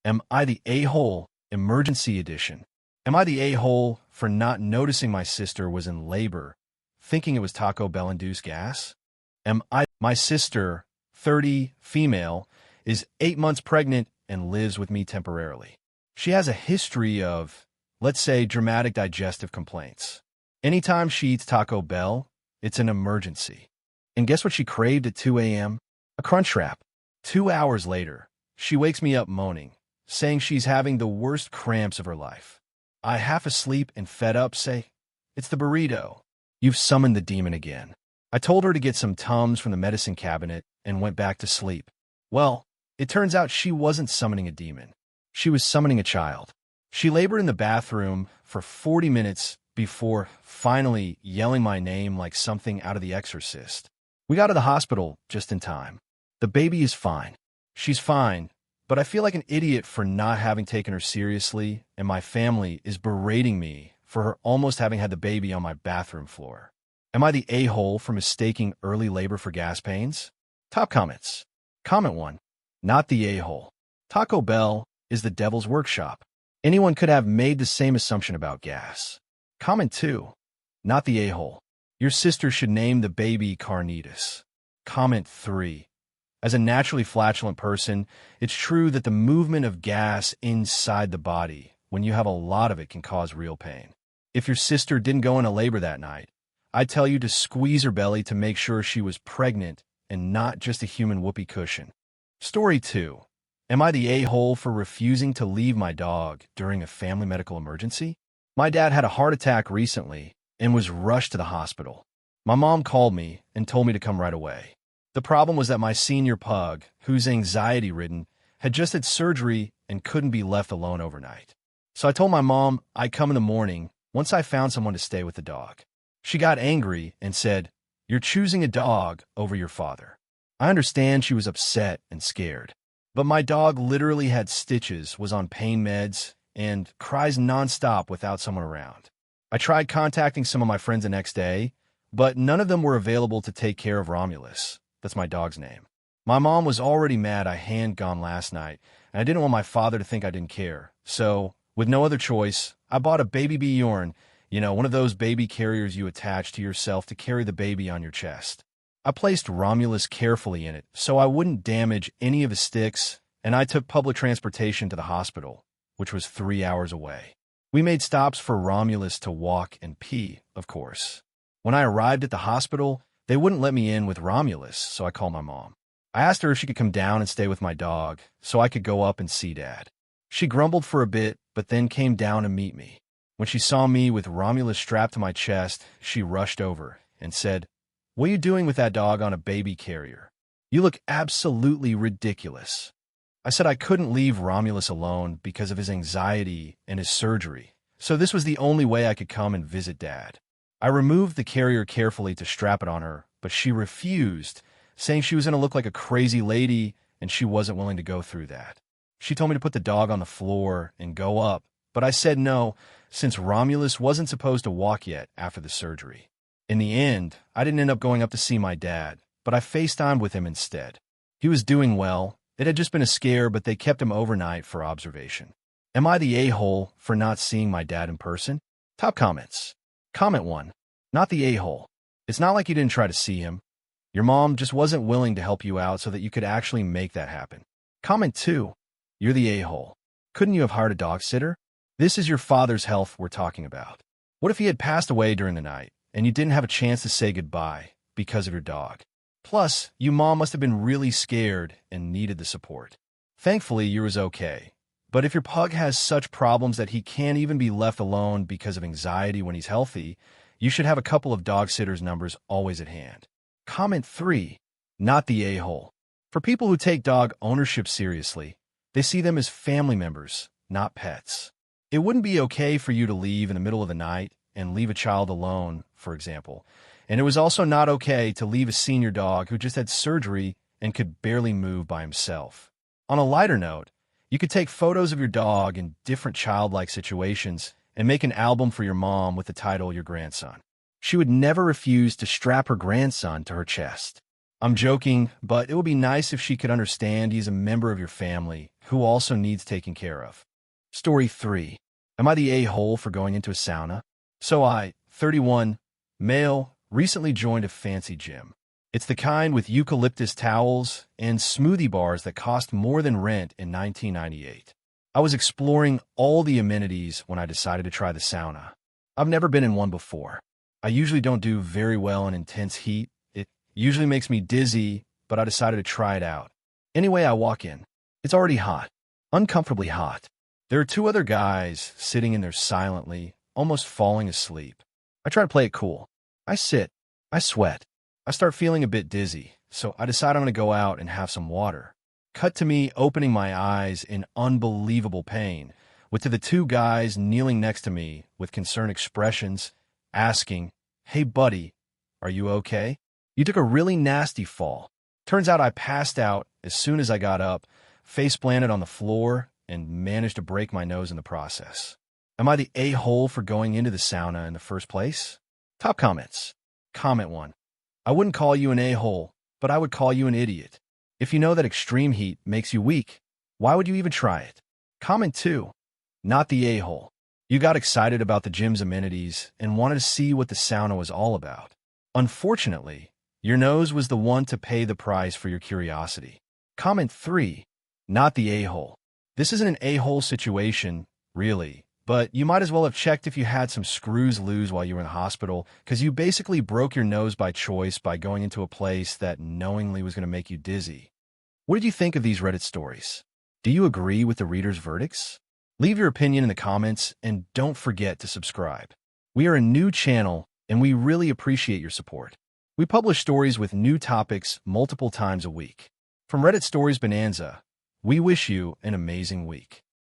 Am I the a-hole? Emergency edition. Am I the a-hole for not noticing my sister was in labor, thinking it was Taco Bell-induced gas? My sister, 30, female, is 8 months pregnant and lives with me temporarily. She has a history of, let's say, dramatic digestive complaints. Anytime she eats Taco Bell, it's an emergency. And guess what she craved at 2 a.m.? A crunch wrap. 2 hours later, she wakes me up moaning, saying she's having the worst cramps of her life. I, half asleep and fed up, say, "It's the burrito. You've summoned the demon again." I told her to get some Tums from the medicine cabinet and went back to sleep. Well, it turns out she wasn't summoning a demon. She was summoning a child. She labored in the bathroom for 40 minutes before finally yelling my name like something out of The Exorcist. We got to the hospital just in time. The baby is fine. She's fine, but I feel like an idiot for not having taken her seriously, and my family is berating me for her almost having had the baby on my bathroom floor. Am I the a-hole for mistaking early labor for gas pains? Top comments. Comment 1. Not the a-hole. Taco Bell is the devil's workshop. Anyone could have made the same assumption about gas. Comment 2. Not the a-hole. Your sister should name the baby Carnitas. Comment 3. As a naturally flatulent person, it's true that the movement of gas inside the body, when you have a lot of it, can cause real pain. If your sister didn't go into labor that night, I'd tell you to squeeze her belly to make sure she was pregnant and not just a human whoopee cushion. Story 2. Am I the a-hole for refusing to leave my dog during a family medical emergency? My dad had a heart attack recently and was rushed to the hospital. My mom called me and told me to come right away. The problem was that my senior pug, who's anxiety-ridden, had just had surgery and couldn't be left alone overnight. So I told my mom I'd come in the morning once I found someone to stay with the dog. She got angry and said, "You're choosing a dog over your father." I understand she was upset and scared, but my dog literally had stitches, was on pain meds, and cries nonstop without someone around. I tried contacting some of my friends the next day, but none of them were available to take care of Romulus. That's my dog's name. My mom was already mad I hadn't gone last night, and I didn't want my father to think I didn't care. So, with no other choice, I bought a baby Bjorn, one of those baby carriers you attach to yourself to carry the baby on your chest. I placed Romulus carefully in it so I wouldn't damage any of his sticks, and I took public transportation to the hospital, which was 3 hours away. We made stops for Romulus to walk and pee, of course. When I arrived at the hospital, they wouldn't let me in with Romulus, so I called my mom. I asked her if she could come down and stay with my dog so I could go up and see Dad. She grumbled for a bit, but then came down to meet me. When she saw me with Romulus strapped to my chest, she rushed over and said, "What are you doing with that dog on a baby carrier? You look absolutely ridiculous." I said I couldn't leave Romulus alone because of his anxiety and his surgery, so this was the only way I could come and visit Dad. I removed the carrier carefully to strap it on her, but she refused, saying she was going to look like a crazy lady and she wasn't willing to go through that. She told me to put the dog on the floor and go up, but I said no, since Romulus wasn't supposed to walk yet after the surgery. In the end, I didn't end up going up to see my dad, but I FaceTimed with him instead. He was doing well. It had just been a scare, but they kept him overnight for observation. Am I the a-hole for not seeing my dad in person? Top comments. Comment 1. Not the a-hole. It's not like you didn't try to see him. Your mom just wasn't willing to help you out so that you could actually make that happen. Comment 2. You're the a-hole. Couldn't you have hired a dog sitter? This is your father's health we're talking about. What if he had passed away during the night and you didn't have a chance to say goodbye because of your dog? Plus, you mom must have been really scared and needed the support. Thankfully, you was okay. But if your pug has such problems that he can't even be left alone because of anxiety when he's healthy, you should have a couple of dog sitters' numbers always at hand. Comment 3. Not the a-hole. For people who take dog ownership seriously, they see them as family members, not pets. It wouldn't be okay for you to leave in the middle of the night and leave a child alone, for example. And it was also not okay to leave a senior dog who just had surgery and could barely move by himself. On a lighter note, you could take photos of your dog in different childlike situations and make an album for your mom with the title Your Grandson. She would never refuse to strap her grandson to her chest. I'm joking, but it would be nice if she could understand he's a member of your family who also needs taking care of. Story 3. Am I the a-hole for going into a sauna? So I, 31, male, recently joined a fancy gym. It's the kind with eucalyptus towels and smoothie bars that cost more than rent in 1998. I was exploring all the amenities when I decided to try the sauna. I've never been in one before. I usually don't do very well in intense heat. It usually makes me dizzy, but I decided to try it out. Anyway, I walk in. It's already hot, uncomfortably hot. There are two other guys sitting in there silently, almost falling asleep. I try to play it cool. I sit. I sweat. I start feeling a bit dizzy, so I decide I'm going to go out and have some water. Cut to me opening my eyes in unbelievable pain, with the two guys kneeling next to me with concerned expressions, asking, "Hey buddy, are you okay? You took a really nasty fall." Turns out I passed out as soon as I got up, face planted on the floor, and managed to break my nose in the process. Am I the a-hole for going into the sauna in the first place? Top comments. Comment 1. I wouldn't call you an a-hole, but I would call you an idiot. If you know that extreme heat makes you weak, why would you even try it? Comment 2. Not the a-hole. You got excited about the gym's amenities and wanted to see what the sauna was all about. Unfortunately, your nose was the one to pay the price for your curiosity. Comment 3. Not the a-hole. This isn't an a-hole situation, really, but you might as well have checked if you had some screws loose while you were in the hospital, because you basically broke your nose by choice by going into a place that knowingly was going to make you dizzy. What did you think of these Reddit stories? Do you agree with the readers' verdicts? Leave your opinion in the comments, and don't forget to subscribe. We are a new channel, and we really appreciate your support. We publish stories with new topics multiple times a week. From Reddit Stories Bonanza, we wish you an amazing week.